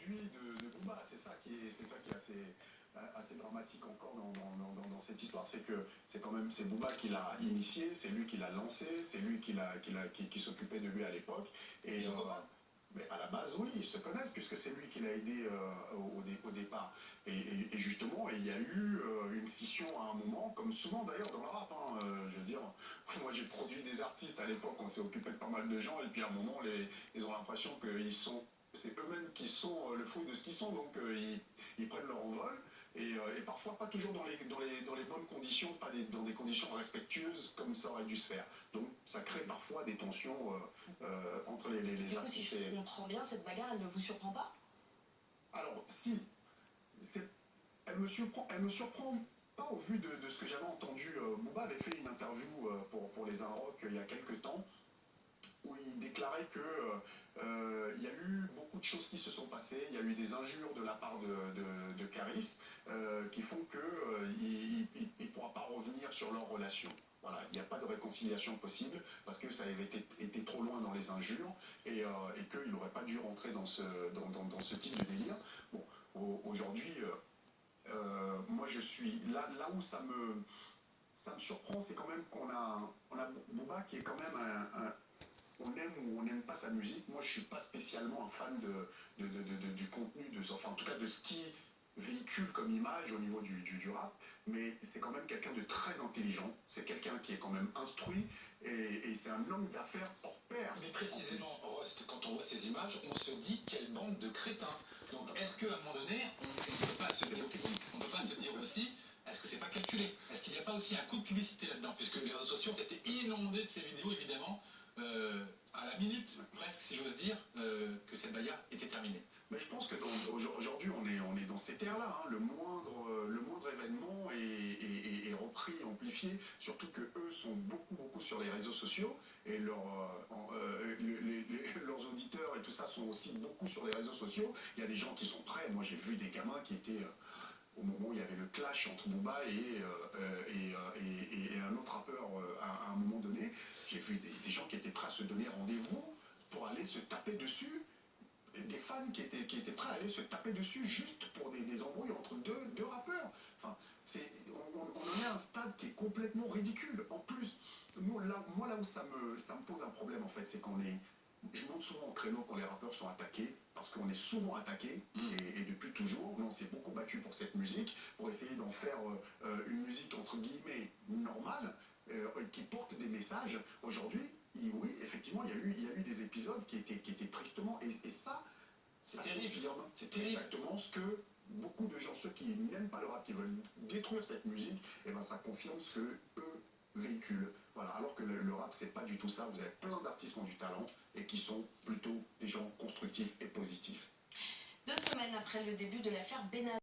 produit de Booba. C'est ça qui est assez dramatique encore dans cette histoire, c'est que c'est Booba qui l'a initié, c'est lui qui l'a lancé, c'est lui qui s'occupait de lui à l'époque. Et mais à la base, oui, ils se connaissent puisque c'est lui qui l'a aidé au départ. Et justement, il y a eu une scission à un moment, comme souvent d'ailleurs dans le rap. Je veux dire, moi j'ai produit des artistes à l'époque, on s'est occupé de pas mal de gens, et puis à un moment, ils ont l'impression c'est eux-mêmes qui sont le fruit de ce qu'ils sont, donc ils prennent leur envol. Et parfois pas toujours dans les bonnes conditions, pas dans des conditions respectueuses comme ça aurait dû se faire. Donc ça crée parfois des tensions entre les artistes. Du coup, si je comprends bien, cette bagarre, elle ne vous surprend pas? Alors si, elle me surprend pas au vu de ce que j'avais entendu. Booba avait fait une interview pour les Inrocks il y a quelques temps, où il déclarait que il y a eu beaucoup de choses qui se sont passées, il y a eu des injures de la part de Caris qui font qu'il ne pourra pas revenir sur leur relation. Voilà, il n'y a pas de réconciliation possible parce que ça avait été trop loin dans les injures et qu'il n'aurait pas dû rentrer dans ce type de délire. Bon, aujourd'hui, moi je suis là où ça me surprend, c'est quand même qu'on a Booba qui est quand même on aime ou on n'aime pas sa musique. Moi, je suis pas spécialement un fan du contenu, enfin en tout cas de ce qui véhicule comme image au niveau du rap, mais c'est quand même quelqu'un de très intelligent, c'est quelqu'un qui est quand même instruit, et c'est un homme d'affaires hors pair. Mais précisément, Rust, quand on voit ces images, on se dit quelle bande de crétins. Donc est-ce qu'à un moment donné, on ne peut pas se dire aussi, est-ce que c'est pas calculé? Est-ce qu'il n'y a pas aussi un coup de publicité là-dedans? Puisque les réseaux sociaux ont été inondés de ces vidéos, évidemment, à la minute, presque, si j'ose dire, que cette bagarre était terminée. Mais je pense que aujourd'hui, on est dans ces terres-là. Le moindre événement est repris, amplifié, surtout que eux sont beaucoup sur les réseaux sociaux, et leurs auditeurs et tout ça sont aussi beaucoup sur les réseaux sociaux. Il y a des gens qui sont prêts. Moi, j'ai vu des gamins qui étaient au moment où il y avait le clash entre Booba et un autre rappeur à un moment donné, j'ai vu des gens qui étaient prêts à se donner rendez-vous pour aller se taper dessus, des fans qui étaient prêts à aller se taper dessus juste pour des embrouilles entre deux rappeurs. Enfin, on en est à un stade qui est complètement ridicule. En plus, moi là où ça me pose un problème en fait, c'est je monte souvent au créneau quand les rappeurs sont attaqués, parce qu'on est souvent attaqué, et depuis toujours. Nous, on s'est beaucoup battu pour cette musique, pour essayer d'en faire une musique entre guillemets normale, qui porte des messages. Aujourd'hui, oui, effectivement, il y a eu des épisodes qui étaient tristement, et ça terrible. C'est exactement ce que beaucoup de gens, ceux qui n'aiment pas le rap, qui veulent détruire cette musique, et ben ça confirme ce que eux véhiculent. Voilà, alors que le rap, c'est pas du tout ça. Vous avez plein d'artistes qui ont du talent et qui sont plutôt des gens constructifs et positifs. 2 semaines après le début de l'affaire Benalla.